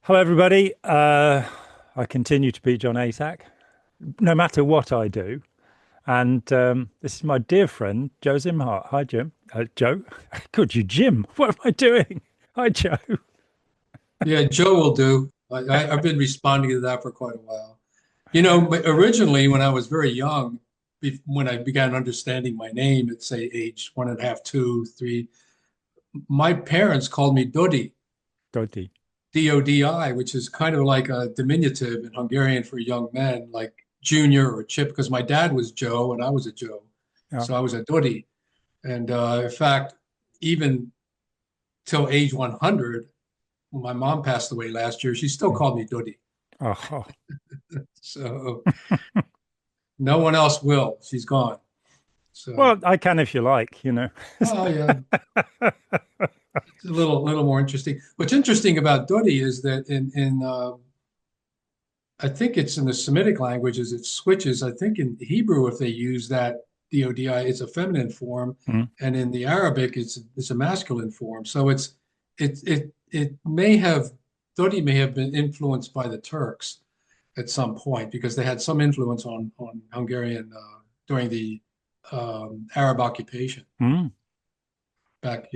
Hello, everybody. I continue to be John Atack, no matter what I do. And this is my dear friend, Joe Szimhart. Hi, Jim. Joe. Could you, Jim? What am I doing? Hi, Joe. Yeah, Joe will do. I've been responding to that for quite a while. But originally, when I was very young, when I began understanding my name at, say, age 1.5, 2, 3, my parents called me Dodi, Dodi. Dodi, which is kind of like a diminutive in Hungarian for young men, like Junior or Chip, because my dad was Joe and I was a Joe. Yeah. So I was a Dodi. And in fact, even till age 100, when my mom passed away last year, she still Mm. called me Dodi. Oh. So no one else will. She's gone. So, Well, I can if you like, oh yeah, it's a little more interesting. What's interesting about Dodi is that in I think it's in the Semitic languages it switches. I think in Hebrew if they use that Dodi, it's a feminine form, Mm. and in the Arabic it's a masculine form. So it may have Dodi may have been influenced by the Turks at some point because they had some influence on Hungarian during the Arab occupation Mm. back,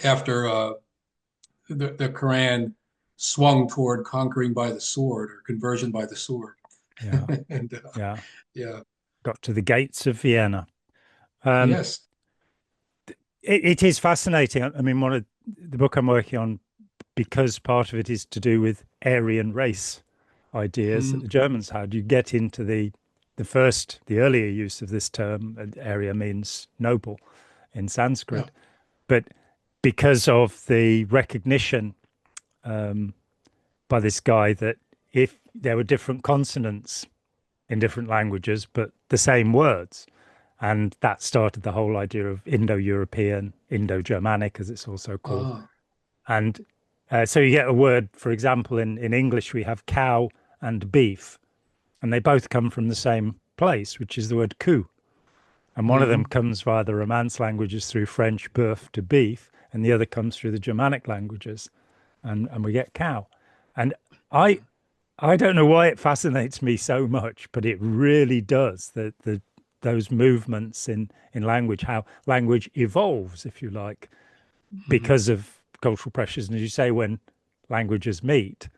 after the Quran swung toward conquering by the sword or conversion by the sword. Yeah. And Yeah. yeah, Got to the gates of Vienna. Um, yes. it is fascinating. I mean, one of the book I'm working on, because part of it is to do with Aryan race ideas that Mm, the Germans had. You get into the earlier use of this term. Arya means noble in yeah. Sanskrit, but because of the recognition um, by this guy that if there were different consonants in different languages, but the same words, and that started the whole idea of Indo-European, Indo-Germanic, as it's also called. Ah, And so you get a word, for example, in English, we have cow and beef, and they both come from the same place, which is the word coup. And one of them mhm. comes via the Romance languages through French, boeuf to beef, and the other comes through the Germanic languages, and we get cow. And I I don't know why it fascinates me so much, but it really does. The those movements in language, how language evolves, if you like, Mhm. because of cultural pressures. And as you say, when languages meet,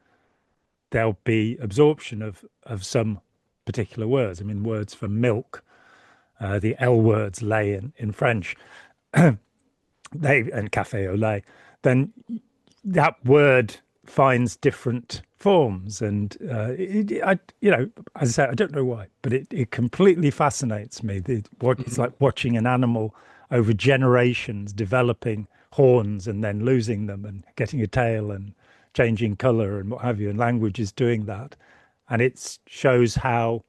there'll be absorption of some particular words. I mean, words for milk, the L words lait in French, they and cafe au lait, then that word finds different forms. And as I say, I don't know why, but it completely fascinates me. It's like Mhm. watching an animal over generations developing horns and then losing them and getting a tail and changing color and what have you. And language is doing that. And it shows how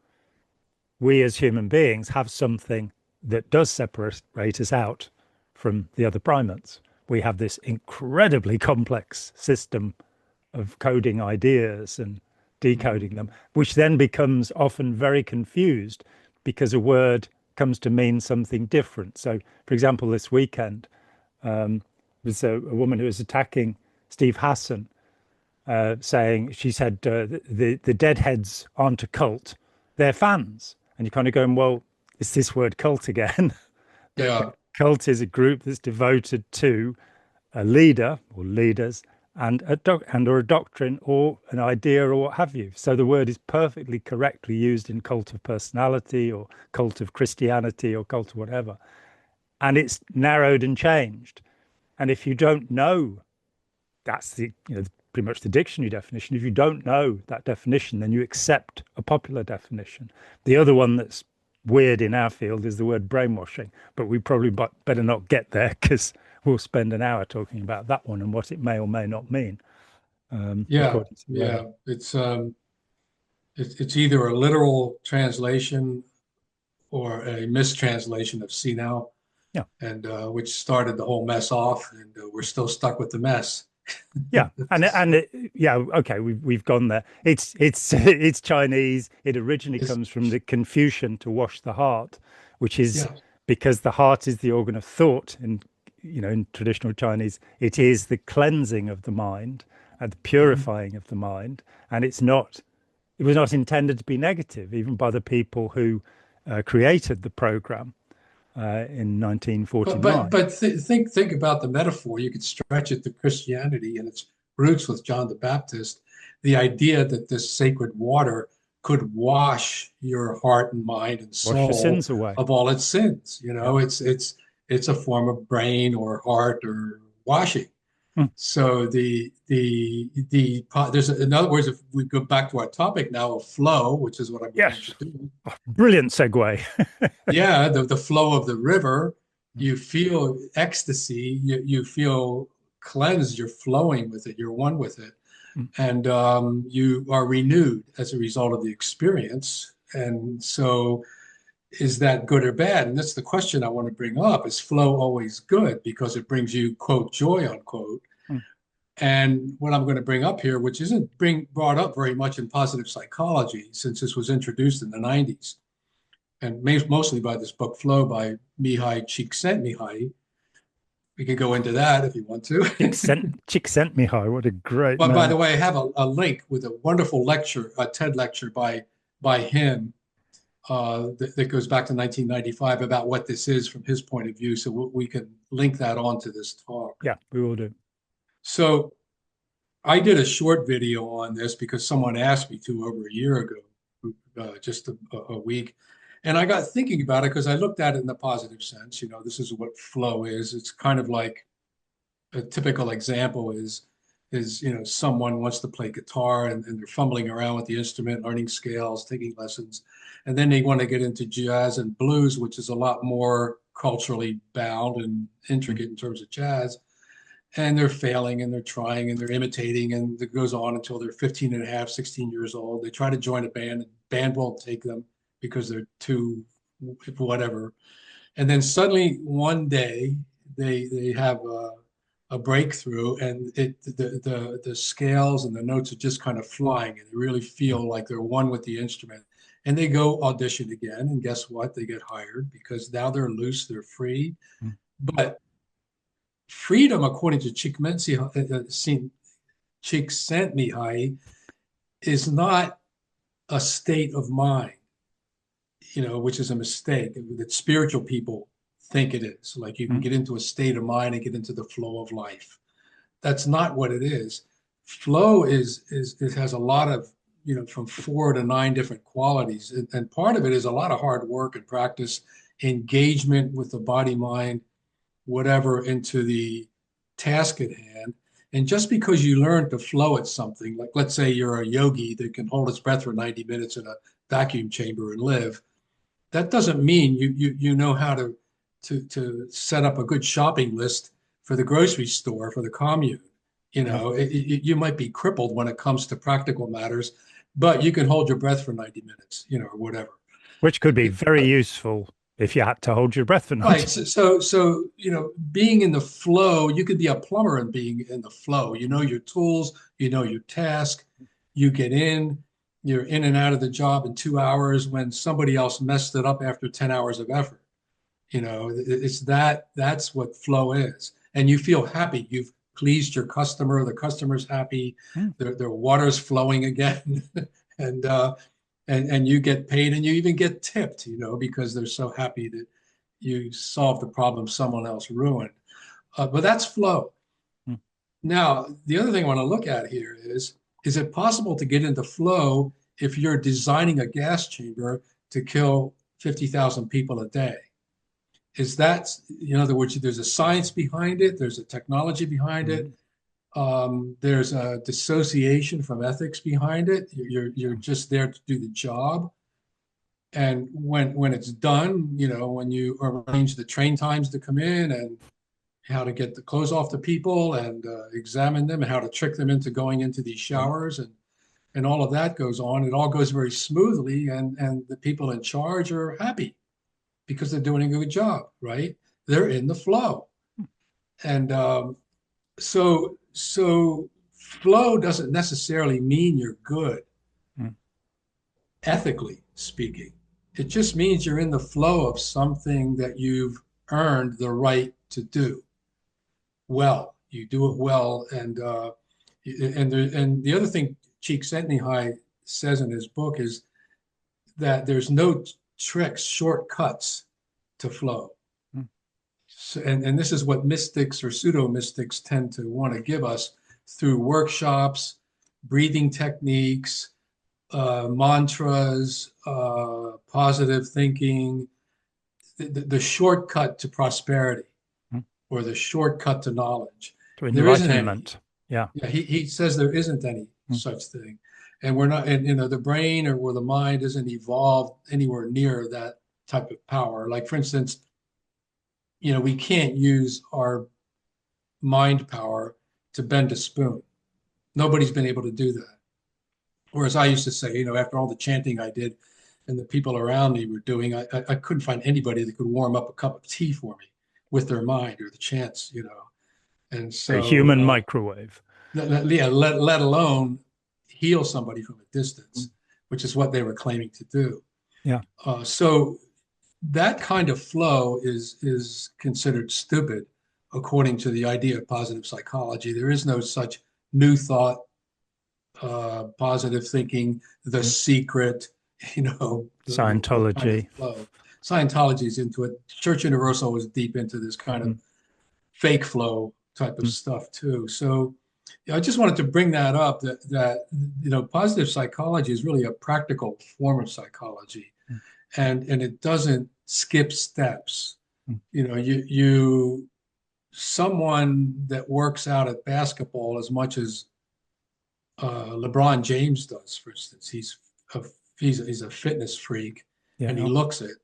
we as human beings have something that does separate us out from the other primates. We have this incredibly complex system of coding ideas and Mhm. decoding them, which then becomes often very confused because a word comes to mean something different. So, for example, this weekend was a woman who was attacking Steve Hassan, saying she said the Deadheads aren't a cult, they're fans, and you're kind of going, well, it's this word cult again. The Yeah. cult is a group that's devoted to a leader or leaders and or a doctrine or an idea or what have you. So the word is perfectly correctly used in cult of personality or cult of Christianity or cult of whatever. And it's narrowed and changed. And if you don't know, that's pretty much the dictionary definition. If you don't know that definition, then you accept a popular definition. The other one that's weird in our field is the word brainwashing, but we probably better not get there because we'll spend an hour talking about that one and what it may or may not mean, Yeah. according to whoever. Yeah. It's either a literal translation or a mistranslation of see now, Yeah, and which started the whole mess off, and we're still stuck with the mess. yeah, yeah. Okay, we've gone there. It's it's Chinese. It originally It's, comes from the Confucian to wash the heart, which is yeah. because the heart is the organ of thought. In traditional Chinese, it is the cleansing of the mind, and the Mhm. purifying of the mind. And it was not intended to be negative, even by the people who created the program in But but 1949. but think about the metaphor. You could stretch it to Christianity and its roots with John the Baptist. The idea that this sacred water could wash your heart and mind and Wash your soul sins away. of all its sins. You Yeah. know, it's a form of brain or heart or washing. Hmm. So there's in other words, if we go back to our topic now of flow, which is what I'm going to Yes. introduce. Brilliant segue. Yeah, the flow of the river, you feel ecstasy, you feel cleansed, you're flowing with it, you're one with it, and you are renewed as a result of the experience. And so, is that good or bad? And that's the question I want to bring up. Is flow always good because it brings you, quote, joy, unquote? And what I'm going to bring up here, which isn't brought up very much in positive psychology since this was introduced in the 90s, and mostly by this book Flow by Mihai Csikszentmihalyi. We could go into that if you want to. Csikszentmihalyi, what a great But by name. the way, I have a link with a wonderful lecture, a TED lecture by him that goes back to 1995 about what this is from his point of view. So we can link that onto this talk. Yeah, we will do. So I did a short video on this because someone asked me to over a year ago, just a week. And I got thinking about it because I looked at it in the positive sense. You know, this is what flow is. It's kind of like a typical example is someone wants to play guitar and they're fumbling around with the instrument, learning scales, taking lessons, and then they want to get into jazz and blues, which is a lot more culturally bound and intricate in terms of jazz. And they're failing and they're trying and they're imitating, and it goes on until they're 15 and a half, 16 years old. They try to join a band, and band won't take them because they're too whatever. And then suddenly one day they have a breakthrough, and the scales and the notes are just kind of flying, and they really feel like they're one with the instrument. And they go audition again, and guess what? They get hired because now they're loose, they're free. But freedom, according to Csikszentmihalyi, is not a state of mind, which is a mistake that spiritual people think it is. Like you can get into a state of mind and get into the flow of life. That's not what it is. Flow is it has a lot of, from 4 to 9 different qualities. And part of it is a lot of hard work and practice, engagement with the body, mind, whatever, into the task at hand. And just because you learn to flow at something, like let's say you're a yogi that can hold his breath for 90 minutes in a vacuum chamber and live, that doesn't mean you know how to set up a good shopping list for the grocery store for the commune. Yeah. You might be crippled when it comes to practical matters, but you can hold your breath for 90 minutes, or whatever. Which could be very useful if you had to hold your breath for Right. 90. So, being in the flow, you could be a plumber and being in the flow. You know your tools, you know your task, you get in, you're in and out of the job in 2 hours when somebody else messed it up after 10 hours of effort. That's what flow is. And you feel happy. You've pleased your customer, the customer's happy, their water's flowing again. and and you get paid and you even get tipped, because they're so happy that you solved the problem someone else ruined. But that's flow. Now, the other thing I want to look at here is it possible to get into flow if you're designing a gas chamber to kill 50,000 people a day? Is that, in other words, there's a science behind it, there's a technology behind it, there's a dissociation from ethics behind it. You're just there to do the job. And when it's done, when you arrange the train times to come in and how to get the clothes off the people and examine them and how to trick them into going into these showers and all of that goes on, it all goes very smoothly, and the people in charge are happy because they're doing a good job, right? They're in the flow. And so flow doesn't necessarily mean you're good, ethically speaking. It just means you're in the flow of something that you've earned the right to do well. You do it well, and And the other thing Csikszentmihalyi says in his book is that there's no tricks, shortcuts to flow. Mm. So, and this is what mystics or pseudo mystics tend to want to give us through workshops, breathing techniques, mantras, positive thinking, the shortcut to prosperity Mm. or the shortcut to knowledge. To There isn't any. enlightenment. Yeah. Yeah, he says there isn't any Mm. such thing. And we're not, and the brain or the mind isn't evolved anywhere near that type of power. Like, for instance, we can't use our mind power to bend a spoon. Nobody's been able to do that. Whereas I used to say, after all the chanting I did and the people around me were doing, I couldn't find anybody that could warm up a cup of tea for me with their mind or the chants. And A human so, microwave. yeah, let alone heal somebody from a Mm. distance, which is what they were claiming to do. Yeah. So that kind of flow is considered stupid according to the idea of positive psychology. There is no such new thought, positive thinking, the Mm. secret, the kind of Scientology. flow. Scientology is into it. Church Universal was deep into this kind of Mm. fake flow type of Mm. stuff too. So I just wanted to bring that up that positive psychology is really a practical form of psychology, Mm. and it doesn't skip steps. Mm. You someone that works out at basketball as much as LeBron James does, for instance. A, he's a fitness freak, and he Yeah. looks it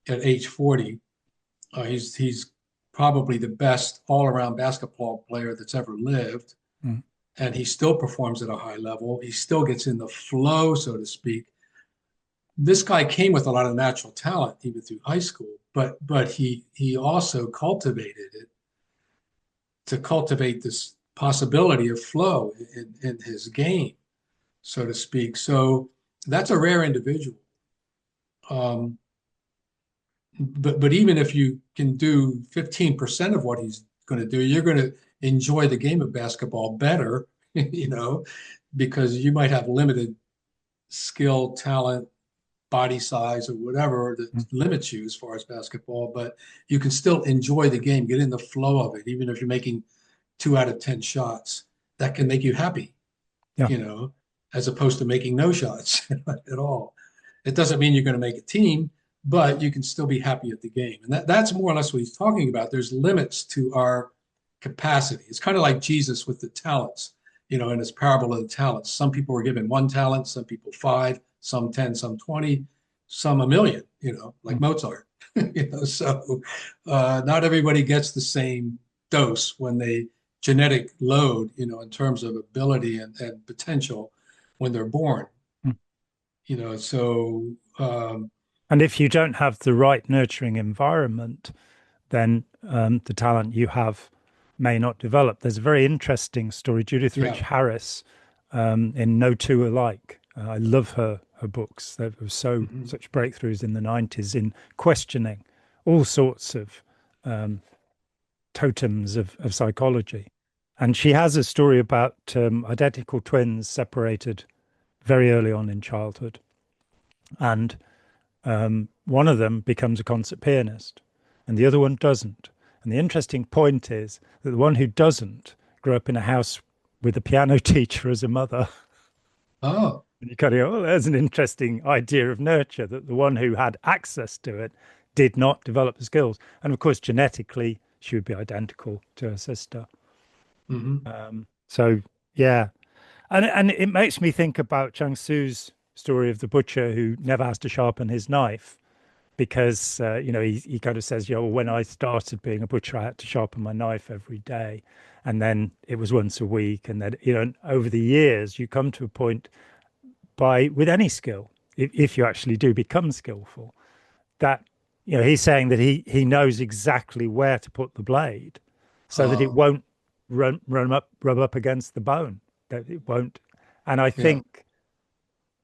at age 40. He's probably the best all-around basketball player that's ever lived, Mm. and he still performs at a high level. He still gets in the flow, so to speak. This guy came with a lot of natural talent even through high school, but he also cultivated it to cultivate this possibility of flow in his game, so to speak. So that's a rare individual. Um, but even if you can do 15% of what he's going to do, you're going to enjoy the game of basketball better, because you might have limited skill, talent, body size, or whatever that Mm. limits you as far as basketball, but you can still enjoy the game, get in the flow of it, even if you're making 2 out of 10 shots. That can make you happy, Yeah. as opposed to making no shots at all. It doesn't mean you're going to make a team, but you can still be happy at the game. And that's more or less what he's talking about. There's limits to our capacity. It's kind of like Jesus with the talents, in his parable of the talents. Some people were given 1 talent, some people 5, some 10, some 20, some a million, like Mm. Mozart. So not everybody gets the same dose when they genetic load, in terms of ability and potential when they're born. Mm. So And if you don't have the right nurturing environment, then the talent you have may not develop. There's a very interesting story, Judith Rich yeah. Harris, in No Two Alike. I love her books. There were Mhm. such breakthroughs in the 90s in questioning all sorts of totems of psychology. And she has a story about identical twins separated very early on in childhood. And one of them becomes a concert pianist and the other one doesn't. And the interesting point is that the one who doesn't grew up in a house with a piano teacher as a mother. Oh, And you kind of go, oh, there's an interesting idea of nurture, that the one who had access to it did not develop the skills. And of course, genetically, she would be identical to her sister. hmm So, yeah. And it makes me think about Chang Tzu's story of the butcher who never has to sharpen his knife because, he kind of says, well, when I started being a butcher, I had to sharpen my knife every day. And then it was once a week. And then, over the years, you come to a point with any skill, if you actually do become skillful, that he's saying that he knows exactly where to put the blade so that it uh, won't rub up against the bone, that it won't. And I yeah. think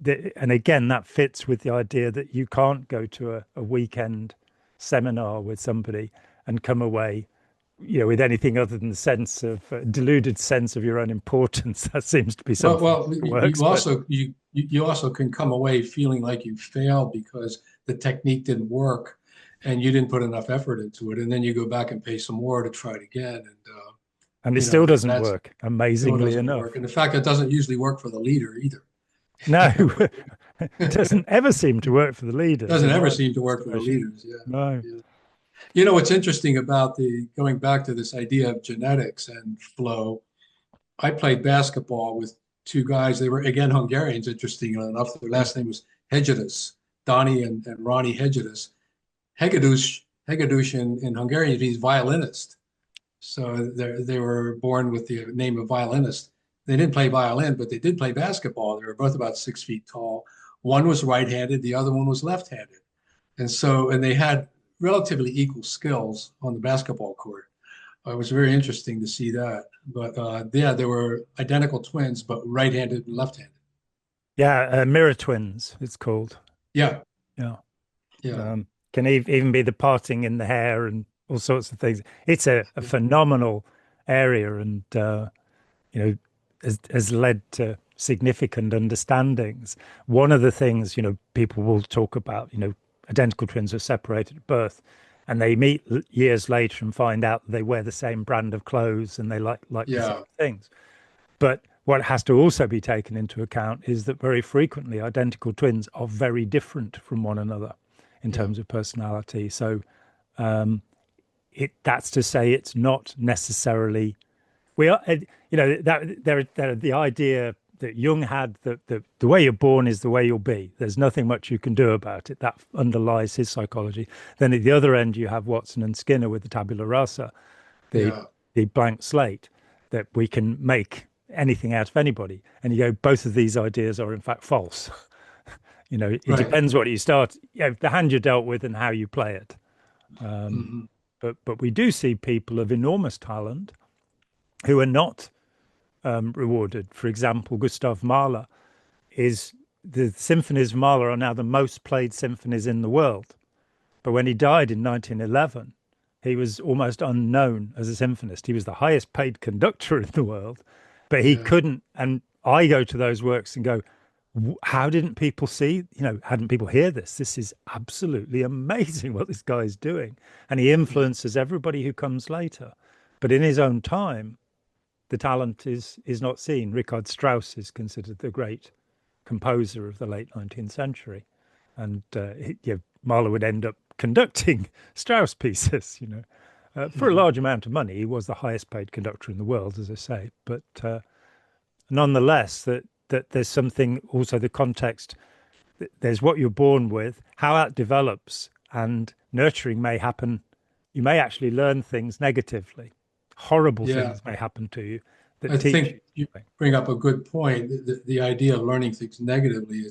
that, and again, that fits with the idea that you can't go to a weekend seminar with somebody and come away with anything other than the sense of deluded sense of your own importance. That seems to be something that works. You also can come away feeling like you failed because the technique didn't work and you didn't put enough effort into it, and then you go back and pay some more to try it again, and it still doesn't that's work, amazingly doesn't enough. work. And in fact, it doesn't usually work for the leader either. No, it doesn't ever seem to work for the leaders. Doesn't ever seem to work for the leaders. Yeah. No. Yeah. What's interesting about going back to this idea of genetics and flow, I played basketball with two guys. They were, again, Hungarians, interestingly enough. Their last name was Hegedus, Donnie and Ronnie Hegedus. Hegedus in Hungarian means violinist. So they were born with the name of violinist. They didn't play violin, but they did play basketball. They were both about 6 feet tall. One was right-handed, the other one was left-handed. And they had relatively equal skills on the basketball court. It was very interesting to see that. But they were identical twins, but right-handed and left-handed. Yeah, mirror twins, it's called. Yeah. Yeah. Yeah. Can even be the parting in the hair and all sorts of things. It's a phenomenal area, and has led to significant understandings. One of the things people will talk about, identical twins are separated at birth, and they meet years later and find out that they wear the same brand of clothes and they like the same things. But what has to also be taken into account is that very frequently identical twins are very different from one another in terms of personality. So that's to say it's not necessarily the idea that Jung had that the way you're born is the way you'll be. There's nothing much you can do about it. That underlies his psychology. Then at the other end, you have Watson and Skinner with the tabula rasa, the blank slate, that we can make anything out of anybody. And you go, both of these ideas are in fact false. It depends what you start, the hand you're dealt with and how you play it. But we do see people of enormous talent who are not rewarded. For example, Gustav Mahler the symphonies of Mahler are now the most played symphonies in the world. But when he died in 1911, he was almost unknown as a symphonist. He was the highest paid conductor in the world, but he couldn't. And I go to those works and go, how didn't people see, hadn't people hear this? This is absolutely amazing what this guy is doing. And he influences everybody who comes later. But in his own time, the talent is not seen. Richard Strauss is considered the great composer of the late 19th century. And Mahler would end up conducting Strauss pieces, for a large amount of money. He was the highest paid conductor in the world, as I say. But nonetheless, that there's something, also the context, there's what you're born with, how that develops, and nurturing may happen. You may actually learn things negatively. Horrible things may happen to you. I think you bring up a good point. The idea of learning things negatively,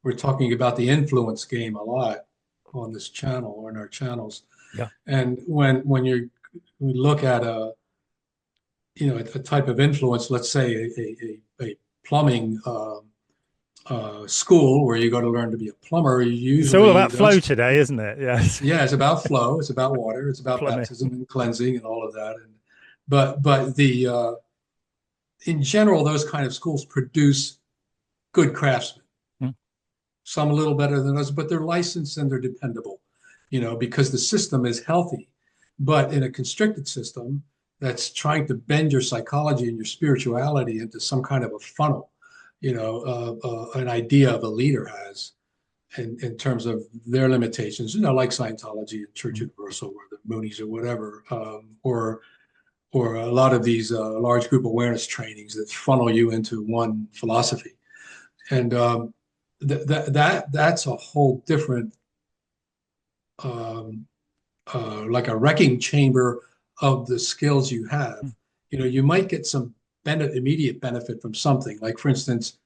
we're talking about the influence game a lot on this channel or in our channels. Yeah. And when we look at a type of influence, let's say a plumbing school where you go to learn to be a plumber, it's all about flow today, isn't it? Yes. Yeah, it's about flow. It's about water. It's about baptism and cleansing and all of that. But in general, those kind of schools produce good craftsmen. Some a little better than others, but they're licensed and they're dependable, because the system is healthy. But in a constricted system that's trying to bend your psychology and your spirituality into some kind of a funnel, an idea of a leader has in terms of their limitations, like Scientology and Church Universal or the Moonies or whatever, or a lot of these large group awareness trainings that funnel you into one philosophy. And that's a whole different, like a wrecking chamber of the skills you have. You might get some immediate benefit from something. Like, for instance,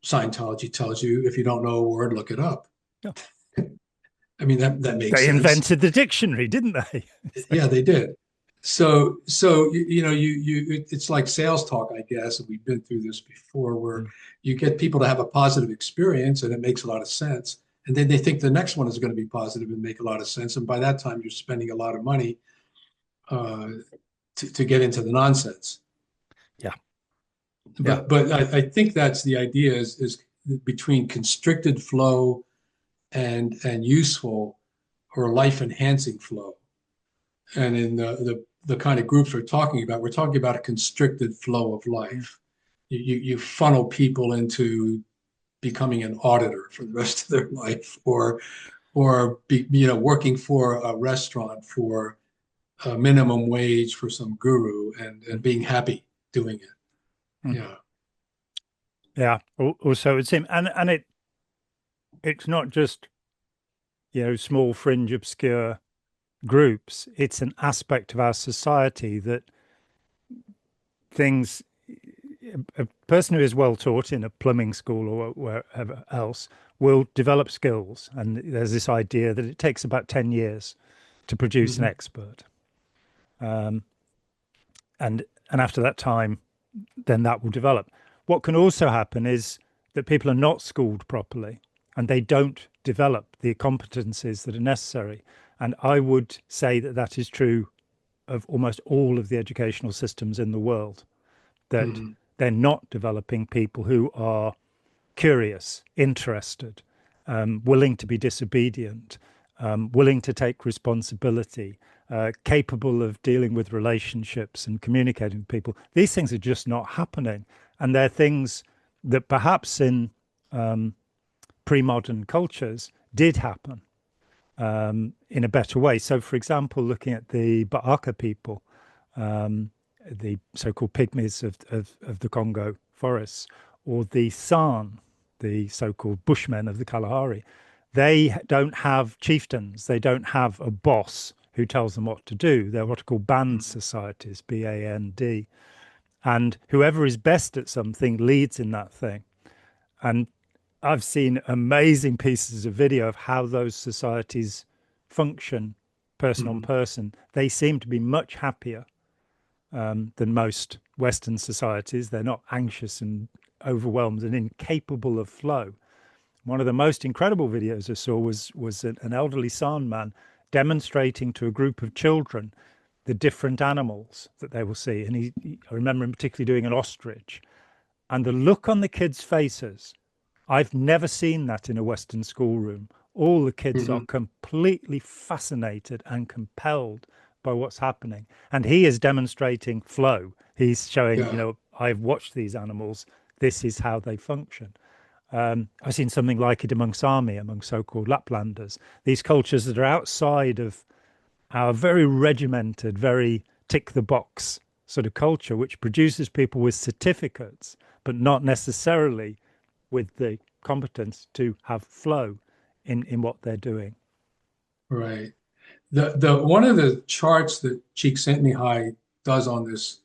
Scientology tells you if you don't know a word, look it up. Yeah. I mean, that makes sense. They invented the dictionary, didn't they? Yeah, they did. So it's like sales talk, I guess, and we've been through this before, where you get people to have a positive experience and it makes a lot of sense, and then they think the next one is going to be positive and make a lot of sense, and by that time you're spending a lot of money uh, to get into the nonsense. Yeah. Yeah. But I think that's the idea is between constricted flow and useful or life enhancing flow. And in the kind of groups we're talking about a constricted flow of Mm. life. You funnel people into becoming an auditor for the rest of their life, or working for a restaurant for a minimum wage for some guru and Mm. being happy doing it. Mm. Yeah. Yeah. Also, it seems, and it's not just, small fringe obscure groups. It's an aspect of our society that things a person who is well taught in a plumbing school or wherever else will develop skills. And there's this idea that it takes about 10 years to produce an Hmm. expert. Um, and after that time, then that will develop. What can also happen is that people are not schooled properly and they don't develop the competencies that are necessary. And I would say that that is true of almost all of the educational systems in the world, that Hmm. they're not developing people who are curious, interested, willing to be disobedient, willing to take responsibility, capable of dealing with relationships and communicating with people. These things are just not happening. And they're things that perhaps in pre-modern cultures did happen in a better way. So, for example, looking at the Ba'aka people, the so-called pygmies of the Congo forests, or the San, the so-called Bushmen of the Kalahari, they don't have chieftains. They don't have a boss who tells them what to do. They're what are called band societies, BAND. And whoever is best at something leads in that thing. And I've seen amazing pieces of video of how those societies function person on Hmm. person. They seem to be much happier than most Western societies. They're not anxious and overwhelmed and incapable of flow. One of the most incredible videos I saw was an elderly San man demonstrating to a group of children the different animals that they will see. And I remember him particularly doing an ostrich. And the look on the kids' faces, I've never seen that in a Western schoolroom. All the kids are Hmm. completely fascinated and compelled by what's happening. And he is demonstrating flow. He's showing, Yeah. I've watched these animals. This is how they function. I've seen something like it among Sami, among so-called Laplanders, these cultures that are outside of our very regimented, very tick the box sort of culture, which produces people with certificates, but not necessarily with the competence to have flow in what they're doing. Right. The one of the charts that Csikszentmihalyi does on this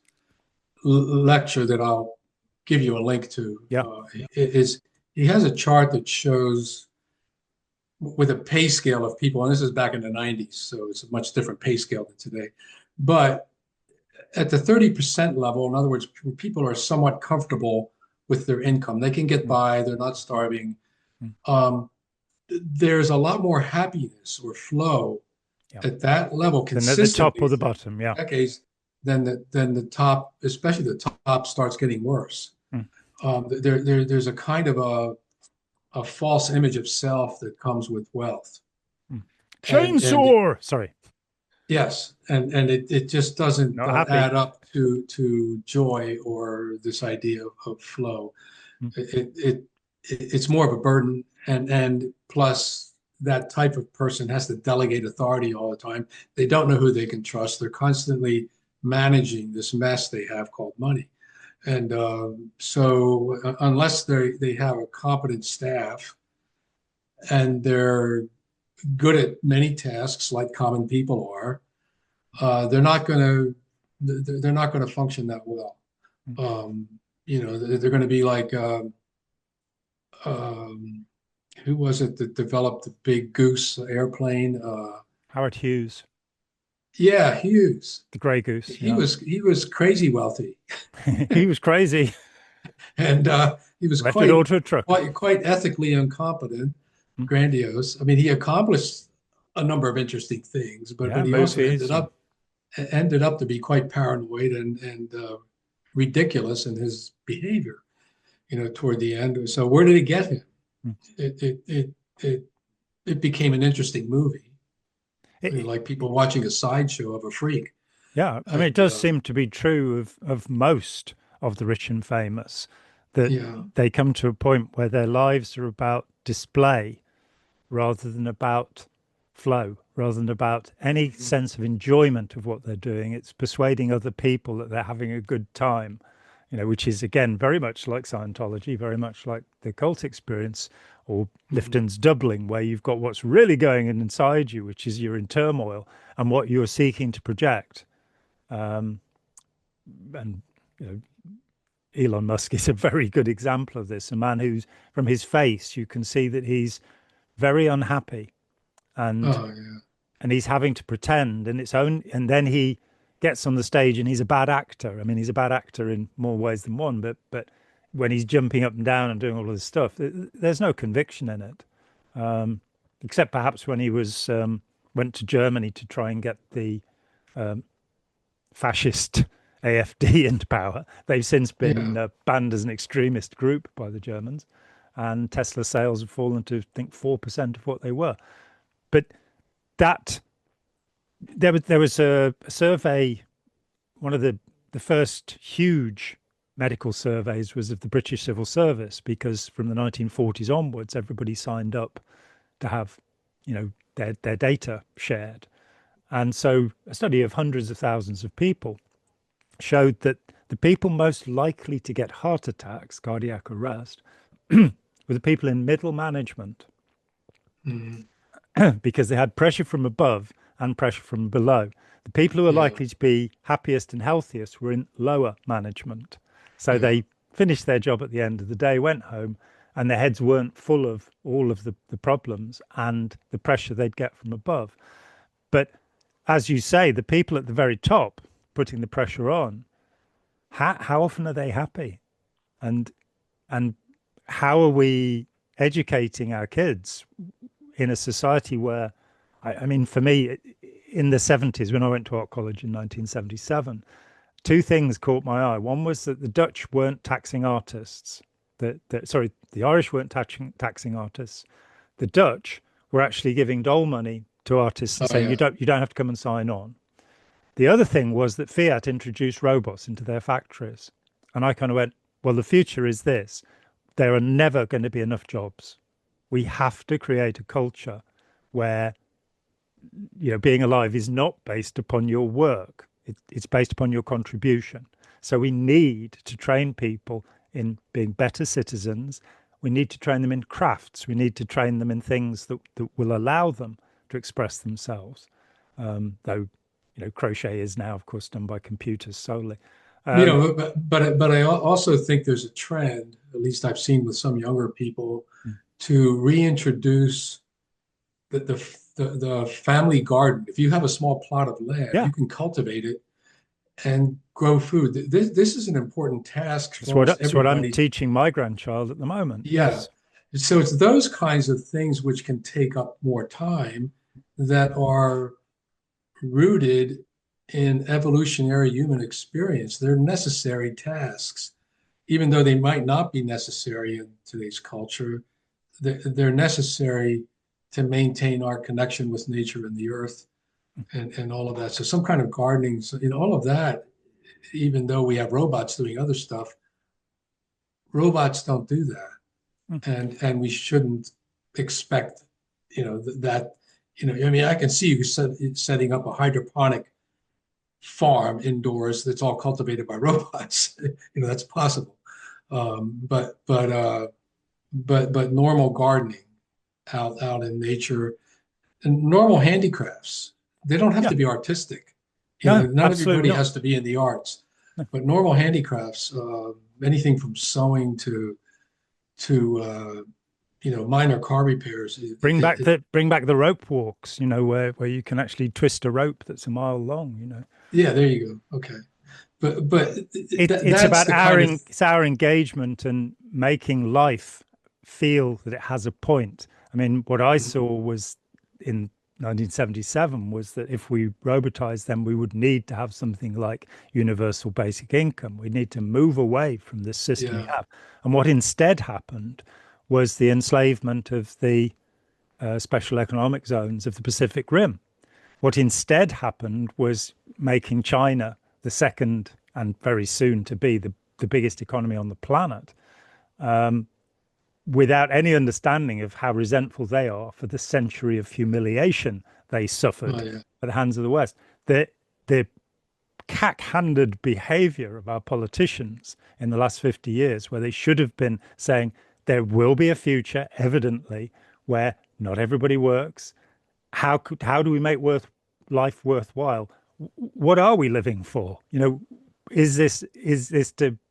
lecture that I'll give you a link to Yeah. is he has a chart that shows with a pay scale of people, and this is back in the 90s, so it's a much different pay scale than today. But at the 30% level, in other words, people are somewhat comfortable with their income. They can get Mm, by, they're not starving. mm. Um, there's a lot more happiness or flow Yeah. at that level Then at the top consistently or the through bottom. Yeah. decades than the top, especially the top starts getting worse. Mm, There's a kind of a false image of self that comes with wealth. mm. And Chainsaw. Sorry. yes, and it just doesn't Not happy. add up to joy or this idea of flow. Mm, It's more of a burden, and plus that type of person has to delegate authority all the time. They don't know who they can trust. They're constantly managing this mess they have called money, and so unless they have a competent staff and they're good at many tasks like common people are, they're not going to they're not going to function that well. mm. Um, they're going to be like um, who was it that developed the big goose airplane? Howard Hughes, Yeah, Hughes. the Grey Goose. He Yeah. was he was crazy wealthy, He was crazy. and he was Left it all to a truck. quite ethically incompetent, Mm. grandiose. I mean, he accomplished a number of interesting things, but Yeah. he also Movies. And, ended up to be quite paranoid and ridiculous in his behavior, toward the end. So where did it get him? Mm. It it became an interesting movie, It, like people watching a sideshow of a freak. yeah, I mean, it And does seem to be true of most of the rich and famous that yeah, they come to a point where their lives are about display rather than about flow, rather than about any sense of enjoyment of what they're doing. It's persuading other people that they're having a good time, which is again very much like Scientology, very much like the cult experience, or Lifton's doubling, where you've got what's really going on inside you, which is you're in turmoil, and what you're seeking to project. And you know, Elon Musk is a very good example of this. A man who's, from his face, you can see that he's very unhappy, and oh yeah, he's having to pretend, and then he gets on the stage and he's a bad actor. I mean, he's a bad actor in more ways than one, but when he's jumping up and down and doing all of this stuff, there's no conviction in it, except perhaps when he went to Germany to try and get the fascist AfD into power. They've since yeah, been banned as an extremist group by the Germans, and Tesla sales have fallen to, I think, 4% of what they were. But that there was a survey, one of the first huge medical surveys was of the British Civil Service, because from the 1940s onwards, everybody signed up to have, their data shared. And so a study of hundreds of thousands of people showed that the people most likely to get heart attacks, cardiac arrest, were the people in middle management, mhm, because they had pressure from above and pressure from below. The people who were yeah, likely to be happiest and healthiest were in lower management. So yeah, they finished their job at the end of the day, went home, and their heads weren't full of all of the problems and the pressure they'd get from above. But as you say, the people at the very top putting the pressure on, how often are they happy? And and how are we educating our kids in a society where, I mean, for me, in the 70s, when I went to art college in 1977, two things caught my eye. One was that the Dutch weren't taxing artists. Sorry, the Irish weren't taxing artists. The Dutch were actually giving dole money to artists and oh saying yeah, you don't have to come and sign on. The other thing was that Fiat introduced robots into their factories. And I kind of went, well, the future is this. There are never going to be enough jobs. We have to create a culture where, being alive is not based upon your work. It's based upon your contribution. So we need to train people in being better citizens. We need to train them in crafts. We need to train them in things that will allow them to express themselves. Though, crochet is now, of course, done by computers solely. Um, but I also think there's a trend, at least I've seen with some younger people, to reintroduce the family garden. If you have a small plot of land, yeah, you can cultivate it and grow food. This is an important task it's for what almost it's what I'm everybody. teaching my grandchild at the moment. Yeah. Yes. So it's those kinds of things which can take up more time that are rooted in evolutionary human experience. They're necessary tasks, even though they might not be necessary in today's culture. They're necessary to maintain our connection with nature and the earth and all of that. So some kind of gardening, so in all of that, even though we have robots doing other stuff, robots don't do that. Mm. And we shouldn't expect, that, I mean, I can see you setting up a hydroponic farm indoors that's all cultivated by robots. That's possible. But normal gardening out in nature and normal handicrafts, they don't have Yeah. to be artistic. No, Not absolutely everybody not. has to be in the arts, No. but normal handicrafts, anything from sewing to minor car repairs. Bring back the rope walks, where you can actually twist a rope that's a mile long, Yeah, there you go. Okay, but it's that's about the kind of it's our engagement and making life feel that it has a point. I mean, what I saw was in 1977 was that if we robotized, then we would need to have something like universal basic income. We need to move away from this system we Yeah. have. And what instead happened was the enslavement of the special economic zones of the Pacific Rim. What instead happened was making China the second and very soon to be the biggest economy on the planet, without any understanding of how resentful they are for the century of humiliation they Oh, suffered yeah. at the hands of the West. The cack-handed behavior of our politicians in the last 50 years, where they should have been saying there will be a future, evidently, where not everybody works. How do we make life worthwhile? What are we living for? Is this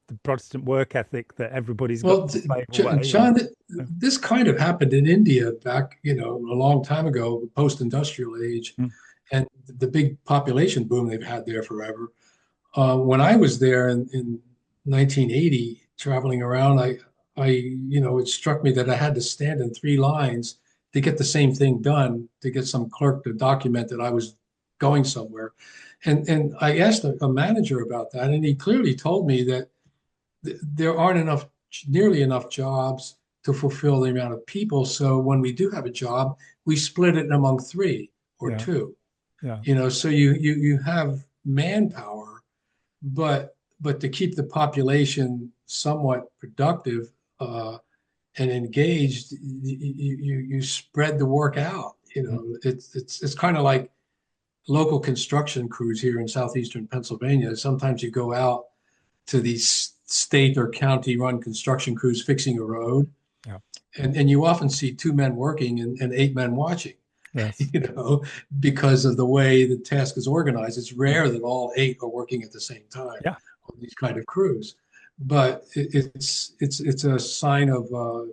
the Protestant work ethic that everybody's got Well, to slave away? John, this kind of happened in India back, a long time ago, post-industrial age, Mm, and the big population boom they've had there forever. When I was there in 1980, traveling around, it struck me that I had to stand in three lines to get the same thing done, to get some clerk to document that I was going somewhere. And I asked a manager about that, and he clearly told me that there aren't nearly enough jobs to fulfill the amount of people. So when we do have a job, we split it among three or yeah, two. yeah, So you have manpower, but to keep the population somewhat productive and engaged, you spread the work out. mm, It's kind of like local construction crews here in southeastern Pennsylvania. Sometimes you go out to these state or county run construction crews fixing a road, yeah, and you often see two men working and eight men watching. yes, you know, because of the way the task is organized. It's mm, rare that all eight are working at the same time yeah, on these kind of crews. But it's a sign of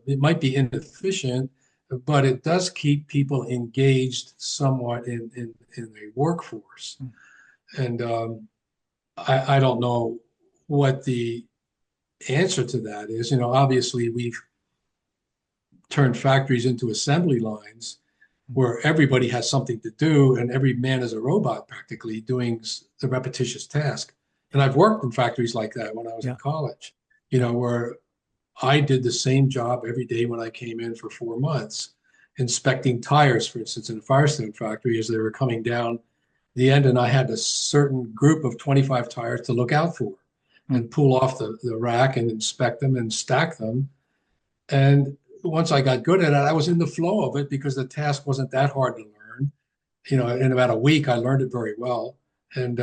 it might be inefficient, but it does keep people engaged somewhat in a workforce. mm, And I don't know what the answer to that is. Obviously we've turned factories into assembly lines mm, where everybody has something to do and every man is a robot practically doing the repetitious task. And I've worked in factories like that when I was in yeah, college, yeah, where I did the same job every day when I came in for 4 months, inspecting tires, for instance, in a Firestone factory as they were coming down the end. And I had a certain group of 25 tires to look out for mm, and pull off the rack and inspect them and stack them. And once I got good at it, I was in the flow of it because the task wasn't that hard to learn. In about a week, I learned it very well, and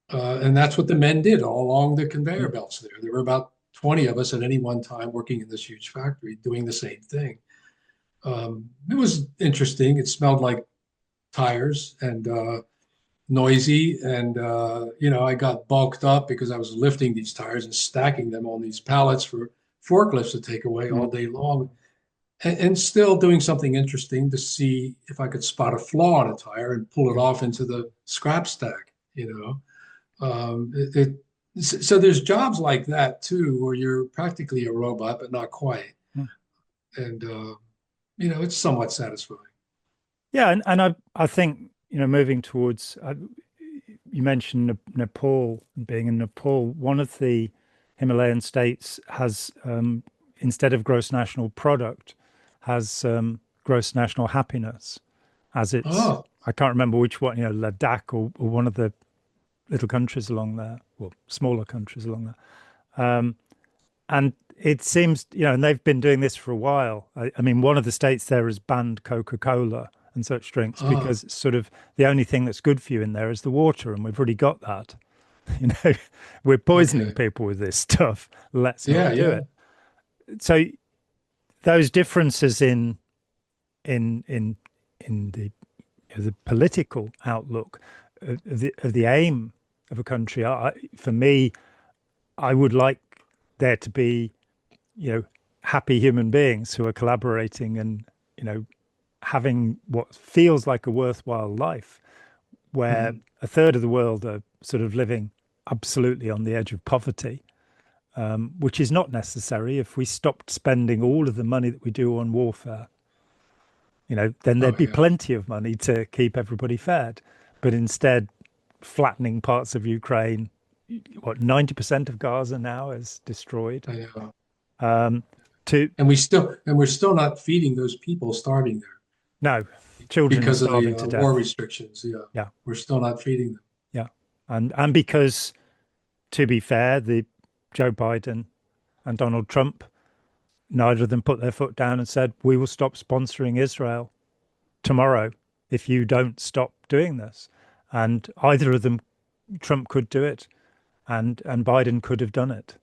and that's what the men did all along the conveyor mm, belts. There were about 20 of us at any one time working in this huge factory doing the same thing. It was interesting. It smelled like tires and noisy, and I got bulked up because I was lifting these tires and stacking them on these pallets for forklifts to take away all mm, day long and still doing something interesting to see if I could spot a flaw in a tire and pull it yeah, off into the scrap stack. So there's jobs like that too, where you're practically a robot, but not quite. mm. And, it's somewhat satisfying. Yeah, and I think moving towards you mentioned Nepal and being in Nepal. One of the Himalayan states has instead of gross national product has gross national happiness as its. Oh, I can't remember which one, Ladakh or one of the little countries along there, or smaller countries along there. And it seems, and they've been doing this for a while. I mean, one of the states there has banned Coca-Cola and such drinks oh, because it's sort of the only thing that's good for you in there is the water, and we've already got that. You know, we're poisoning okay. people with this stuff. Let's Yeah, not do yeah. it. So those differences in in the political outlook of the aim of a country, for me, I would like there to be, happy human beings who are collaborating and, having what feels like a worthwhile life, where Mhm. a third of the world are sort of living absolutely on the edge of poverty, which is not necessary if we stopped spending all of the money that we do on warfare. then Oh there'd be yeah. plenty of money to keep everybody fed. But instead, flattening parts of Ukraine, what, 90% of Gaza now is destroyed. I know. Um, to We're still not feeding those people starving there No, children are because of the starving to war death. restrictions. Yeah, Yeah, we're still not feeding them. yeah. And because, to be fair, the Joe Biden and Donald Trump, neither of them put their foot down and said, we will stop sponsoring Israel tomorrow if you don't stop doing this. And either of them, Trump could do it, and Biden could have done it,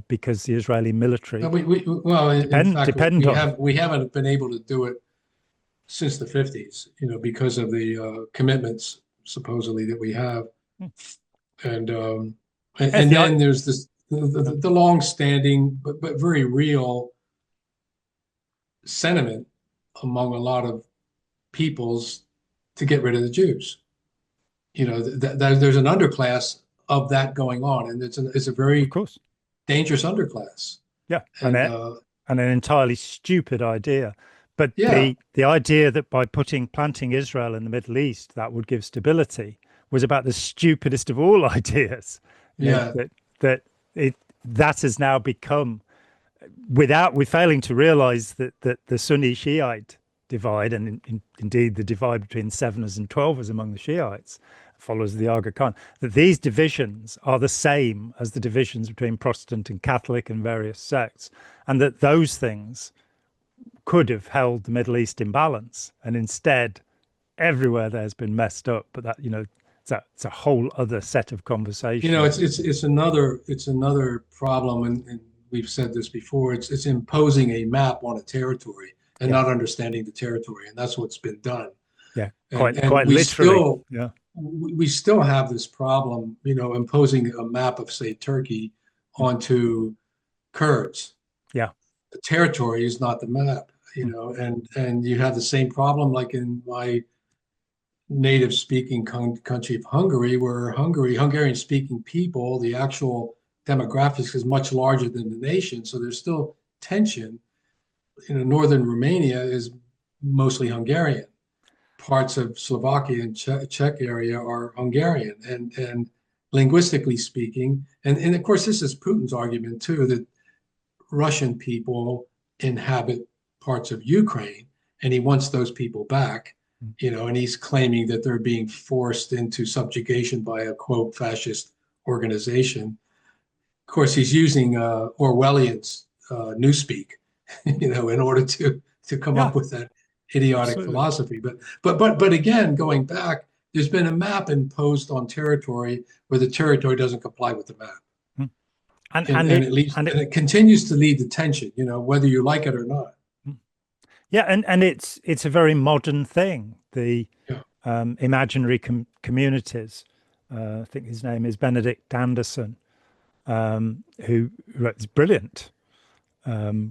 because the Israeli military Well, in fact, depend on. we haven't been able to do it since the 50s, because of the commitments supposedly that we have. And Yes, then there's this the long-standing but very real sentiment among a lot of peoples to get rid of the Jews. There's an underclass of that going on, and it's a of very course, dangerous underclass. yeah, And and an entirely stupid idea. But yeah, the idea that by planting Israel in the Middle East, that would give stability was about the stupidest of all ideas. yeah, That it that has now become, we're failing to realize that the Sunni Shiite divide, and indeed the divide between Seveners and Twelvers among the Shiites, follows the Aga Khan, that these divisions are the same as the divisions between Protestant and Catholic and various sects, and that those things could have held the Middle East in balance, and instead everywhere there's been messed up. But that, it's a whole other set of conversations. it's another problem, and we've said this before. It's imposing a map on a territory and Yeah, not understanding the territory, and that's what's been done. yeah, And quite literally. Yeah, we still have this problem, imposing a map of, say, Turkey onto Kurds. yeah, The territory is not the map, and you have the same problem like in my native speaking country of Hungary, where Hungarian speaking people, the actual demographics is much larger than the nation. So there's still tension. Northern Romania is mostly Hungarian. Parts of Slovakia and Czech area are Hungarian, and linguistically speaking, and of course this is Putin's argument too, that Russian people inhabit parts of Ukraine, and he wants those people back, and he's claiming that they're being forced into subjugation by a quote fascist organization. Of course, he's using Orwellian's newspeak, in order to come yeah, up with that idiotic absolutely. philosophy. But again, going back, there's been a map imposed on territory where the territory doesn't comply with the map, Mm. And and and and it it leads and and it it continues to lead to tension, whether you like it or not. mm. Yeah, and it's a very modern thing. The Yeah. imaginary communities. I think his name is Benedict Anderson, who wrote this brilliant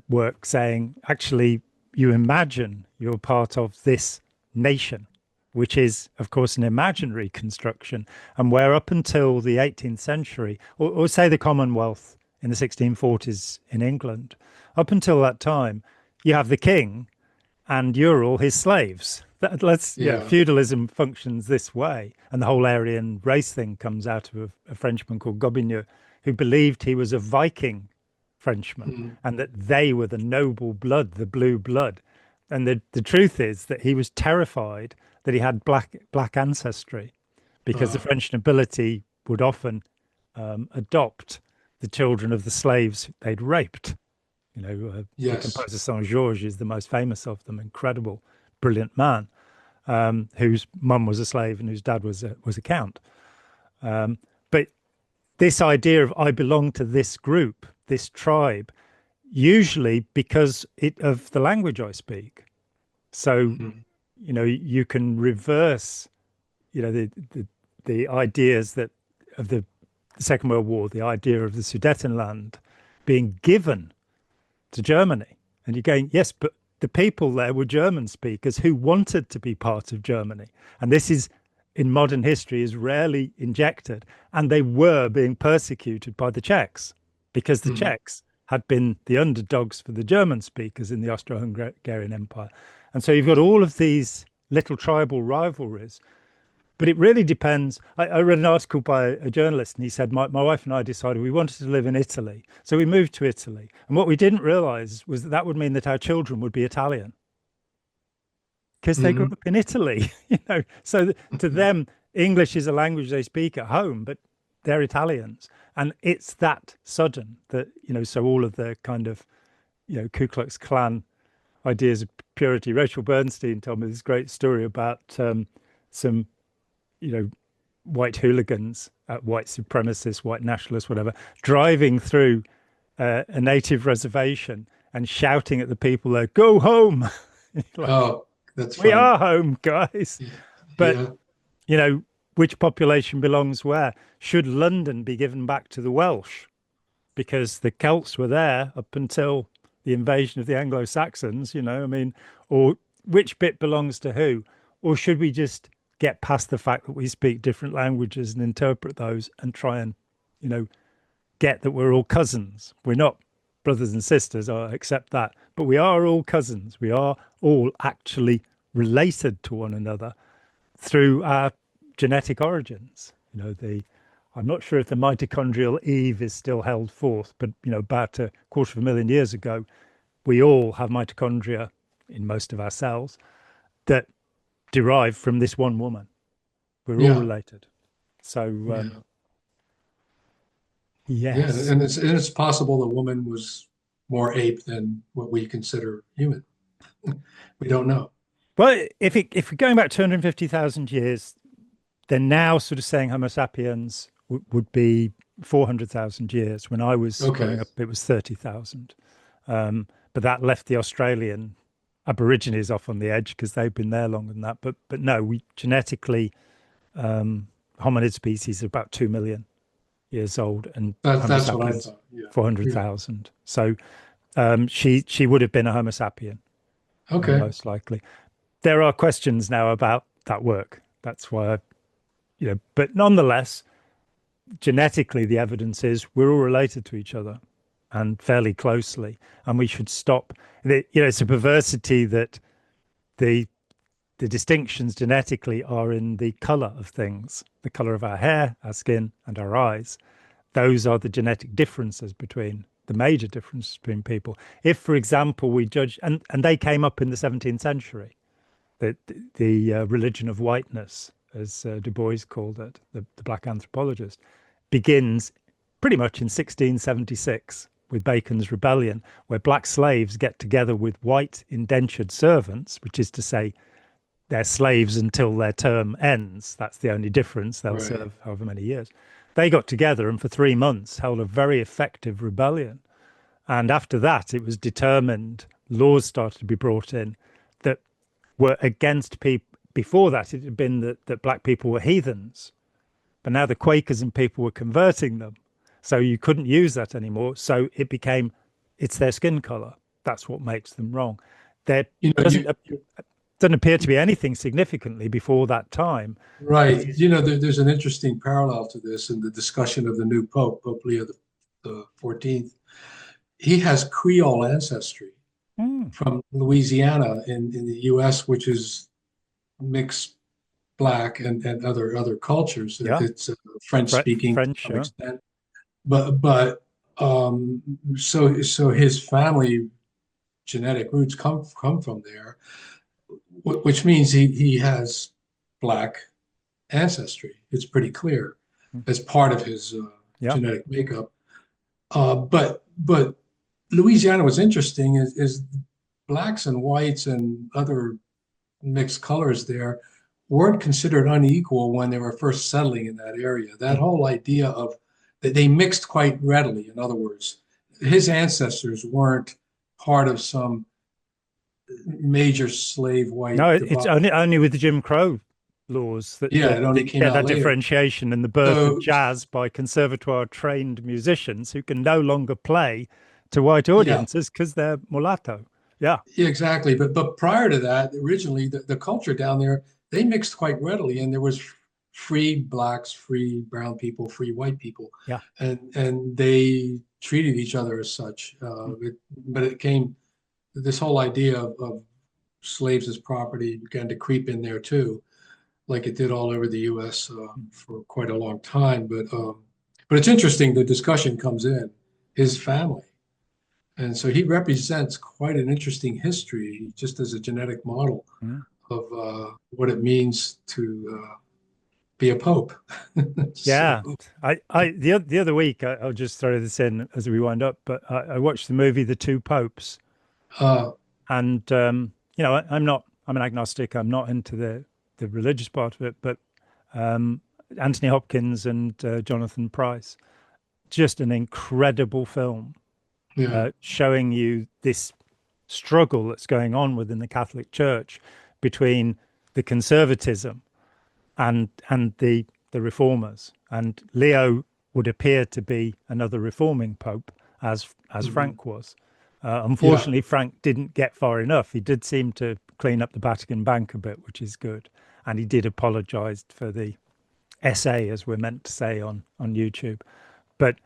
work saying, actually, you imagine you're part of this nation, which is, of course, an imaginary construction, and where up until the 18th century, or say the Commonwealth in the 1640s in England, up until that time, you have the king and you're all his slaves. Yeah. Feudalism functions this way, and the whole Aryan race thing comes out of a Frenchman called Gobineau, who believed he was a Viking Frenchman Mhm. and that they were the noble blood, the blue blood. And the truth is that he was terrified that he had black ancestry, because the Uh, French nobility would often adopt the children of the slaves they'd raped. The yes. composer Saint Georges is the most famous of them. Incredible, brilliant man, whose mum was a slave and whose dad was a count. But this idea of I belong to this group, this tribe, usually because of the language I speak. So, Mhm. you can reverse, the ideas that of the Second World War, the idea of the Sudetenland being given to Germany. And you're going, yes, but the people there were German speakers who wanted to be part of Germany. And this is, in modern history, is rarely injected. And they were being persecuted by the Czechs, because the Mhm. Czechs had been the underdogs for the German speakers in the Austro-Hungarian Empire. And so you've got all of these little tribal rivalries. But it really depends. I read an article by a journalist, and he said, my wife and I decided we wanted to live in Italy. So we moved to Italy. And what we didn't realize was that that would mean that our children would be Italian because they grew Hmm. up in Italy, So to them, English is a language they speak at home, but they're Italians. And it's that sudden that, so all of the kind of, Ku Klux Klan ideas of purity. Rachel Bernstein told me this great story about some white hooligans, white supremacists, white nationalists, whatever, driving through a native reservation and shouting at the people there, "Go home!" Like, Oh, that's we funny. are home, guys. But Yeah. you know, which population belongs where? Should London be given back to the Welsh because the Celts were there up until the invasion of the Anglo-Saxons? I mean, or which bit belongs to who? Or should we just get past the fact that we speak different languages and interpret those and try and, you know, get that we're all cousins? We're not brothers and sisters, I accept that, but we are all cousins. We are all actually related to one another through our genetic origins. I'm not sure if the mitochondrial Eve is still held forth, but about a quarter of a million years ago, we all have mitochondria in most of our cells that derive from this one woman. We're all Yeah. related. So Yeah. Yeah. yes. And it's possible the woman was more ape than what we consider human. We don't know. Well, if we're going back 250,000 years, they're now sort of saying Homo sapiens would be 400,000 years. When I was Okay. growing up, it was 30,000. But that left the Australian Aborigines off on the edge because they've been there longer than that. But no, we genetically, hominid species are about 2 million years old, and Homo That's what I sapiens thought. Yeah. Yeah. 400,000. So she would have been a Homo sapien, Okay. most likely. There are questions now about that work. That's why but nonetheless, genetically, the evidence is we're all related to each other and fairly closely, and we should stop. It's a perversity that the the distinctions genetically are in the color of things, the color of our hair, our skin, and our eyes. Those are the genetic differences between the major differences between people. If, for example, we judge, and they came up in the 17th century, the religion of whiteness, as Du Bois called it, the black anthropologist, begins pretty much in 1676 with Bacon's Rebellion, where black slaves get together with white indentured servants, which is to say they're slaves until their term ends. That's the only difference. They'll Right. serve however many years. They got together and for 3 months held a very effective rebellion. And after that, it was determined, laws started to be brought in that were against people. Before that, it had been that black people were heathens. But now the Quakers and people were converting them. So you couldn't use that anymore. So it became, it's their skin color. That's what makes them wrong. There You know, doesn't doesn't appear to be anything significantly before that time. It right. is There's an interesting parallel to this in the discussion of the new Pope, Pope Leo the 14th. He has Creole ancestry mm, from Louisiana in the US, which is mixed black and other cultures. yeah, It's French speaking to French, some yeah. extent, but so his family genetic roots come from there, which means he has black ancestry. It's pretty clear Mm, as part of his yeah. genetic makeup. But Louisiana was interesting is blacks and whites and other mixed colors there weren't considered unequal when they were first settling in that area. That whole idea of that they mixed quite readily. In other words, his ancestors weren't part of some major slave No, white it's divide. only with the Jim Crow laws Yeah, that it only you came get out that later. differentiation and the birth of So jazz by conservatoire trained musicians who can no longer play to white yeah, audiences because they're mulatto. Yeah. yeah, exactly. But prior to that, originally the culture down there, they mixed quite readily, and there was free blacks, free brown people, free white people, Yeah. and they treated each other as such. But it came this whole idea of slaves as property began to creep in there too, like it did all over the U.S. For quite a long time. But it's interesting. The discussion comes in his family, and so he represents quite an interesting history, just as a genetic model Mm. of what it means to be a pope. So, Yeah, the other week, I'll just throw this in as we wind up, but I watched the movie The Two Popes, uh, and I'm an agnostic. I'm not into the religious part of it, but um, Anthony Hopkins and Jonathan Pryce, just an incredible film, yeah, showing you this struggle that's going on within the Catholic Church between the conservatism and the reformers. And Leo would appear to be another reforming pope, as mhm, Frank was. yeah, Unfortunately, Frank didn't get far enough. He did seem to clean up the Vatican Bank a bit, which is good, and he did apologise for the essay, as we're meant to say on YouTube. But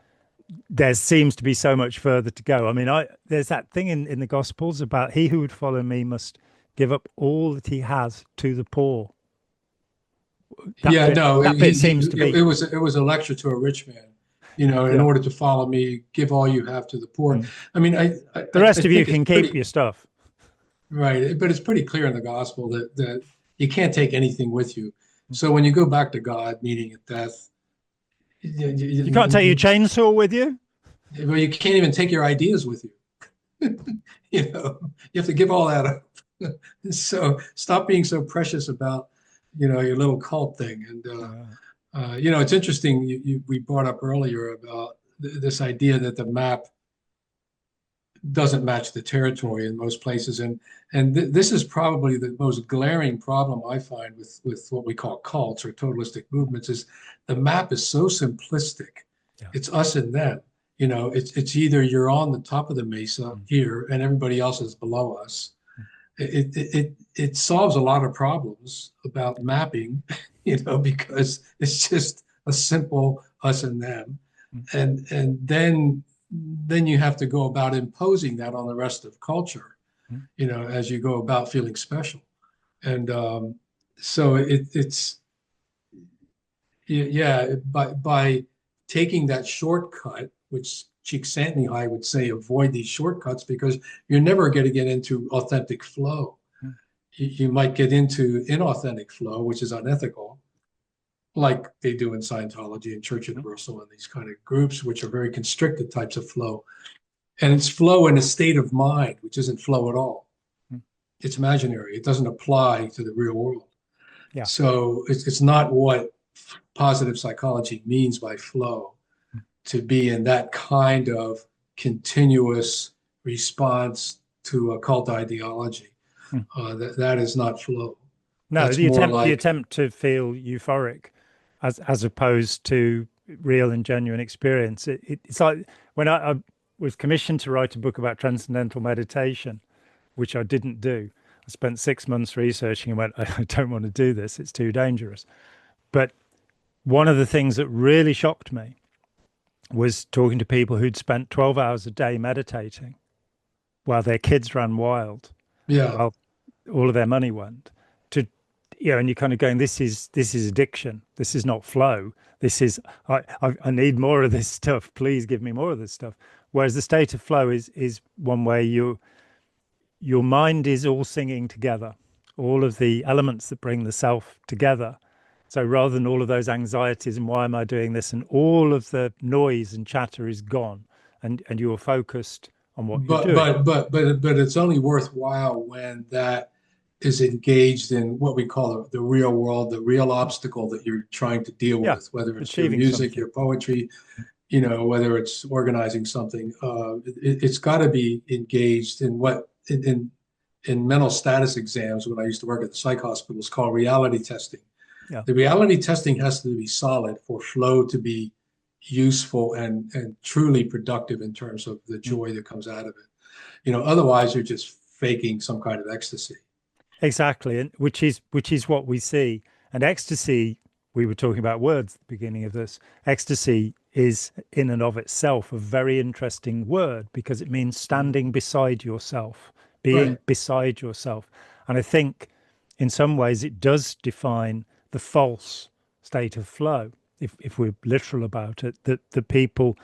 there seems to be so much further to go. I mean, there's that thing in the Gospels about he who would follow me must give up all that he has to the poor. That yeah. bit No, that bit seems to be, it was a lecture to a rich man. In yeah. order to follow me, give all you have to the poor. Mm. I mean, The I rest of you think it's can keep pretty your stuff. right, but it's pretty clear in the gospel that you can't take anything with you. So when you go back to God, meaning at death, You can't take your you, chainsaw with you. well, you can't even take your ideas with you. You have to give all that up. So stop being so precious about, your little cult thing. And Yeah. it's interesting. We brought up earlier about this idea that the map doesn't match the Mm. territory in most places, and this is probably the most glaring problem I find with what we call cults or totalistic movements is the map is so simplistic. Yeah. It's us and them. It's either you're on the top of the mesa Mm. here and everybody else is below us. It solves a lot of problems about mapping, because it's just a simple us and them, Mm. and then you have to go about imposing that on the rest of culture, Mm. as you go about feeling special. And so it's yeah, by taking that shortcut, which Csikszentmihalyi would say, avoid these shortcuts because you're never going to get into authentic flow. Mm. You might get into inauthentic flow, which is unethical, like they do in Scientology and Church Mm. Universal and these kind of groups, which are very constricted types of flow. And it's flow in a state of mind, which isn't flow at all. Mm. It's imaginary. It doesn't apply to the real world. Yeah. So it's not what positive psychology means by flow, Mm. to be in that kind of continuous response to a cult ideology. Mm. That is not flow. No, That's more the like, attempt to feel euphoric, as opposed to real and genuine experience. It's like when I was commissioned to write a book about transcendental meditation, which I didn't do. I spent 6 months researching and went, I don't want to do this. It's too dangerous. But one of the things that really shocked me was talking to people who'd spent 12 hours a day meditating while their kids ran wild, yeah, while all of their money went to, and you're kind of going, this is addiction. This is not flow. This is, I need more of this stuff. Please give me more of this stuff. Whereas the state of flow is one where your mind is all singing together, all of the elements that bring the self together. So rather than all of those anxieties and why am I doing this, and all of the noise and chatter is gone, and you're focused on what you're but doing. but it's only worthwhile when that is engaged in what we call the real world, the real obstacle that you're trying to deal Yeah, with, whether it's your achieving music, something. your poetry, whether it's organizing something. It's got to be engaged in what in mental status exams when I used to work at the psych hospitals called reality testing. Yeah. The reality testing has to be solid for flow to be useful and truly productive in terms of the Mm. joy that comes out of it. Otherwise you're just faking some kind of ecstasy. Exactly, and which is what we see. And ecstasy, we were talking about words at the beginning of this. Ecstasy is in and of itself a very interesting word because it means Mhm. standing beside yourself, being Right. beside yourself. And I think in some ways it does define the false state of flow, if we're literal about it, that the people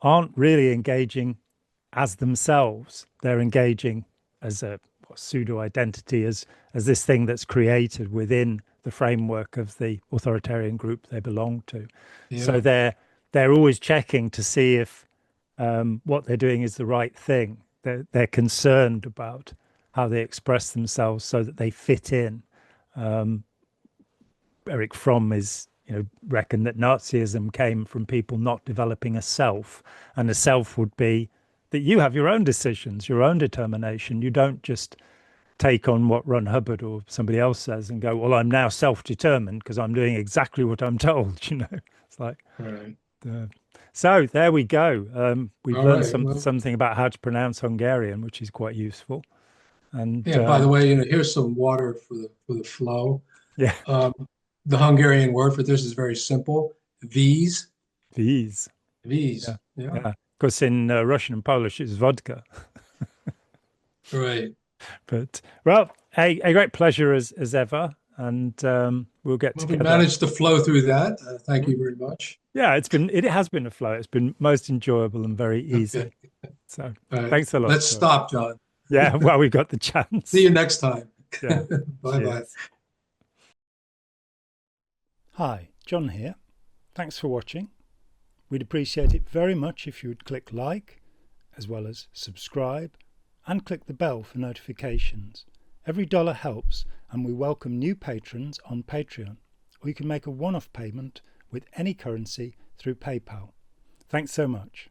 aren't really engaging as themselves. They're engaging as a pseudo identity, as this thing that's created within the framework of the authoritarian group they belong to. So Yeah. they're always checking to see if what they're doing is the right thing. They're concerned about how they express themselves so that they fit in. Eric Fromm is, reckoned that Nazism came from people not developing a self, and a self would be that you have your own decisions, your own determination. You don't just take on what Ron Hubbard or somebody else says and go, well, I'm now self-determined because I'm doing exactly what I'm told. It's like, Right. so there we go. We've All learned right. Well, something about how to pronounce Hungarian, which is quite useful. And yeah, by the way, here's some water for the flow. yeah, Um, the Hungarian word for this is very simple. These, these, yeah, these. Yeah. yeah. Because in Russian and Polish, it's vodka. Right. But well, a great pleasure as ever, and we'll get Well, we together. managed to flow through that. Thank you very much. Yeah, it has been a flow. It's been most enjoyable and very Okay. easy. So All right. thanks a lot, Let's Joe. stop, John. Yeah, well, we got the See chance. you next time. Yeah, Bye-bye. cheers. Hi, John here. Thanks for watching. We'd appreciate it very much if you would click like, as well as subscribe, and click the bell for notifications. Every dollar helps, and we welcome new patrons on Patreon, or you can make a one-off payment with any currency through PayPal. Thanks so much.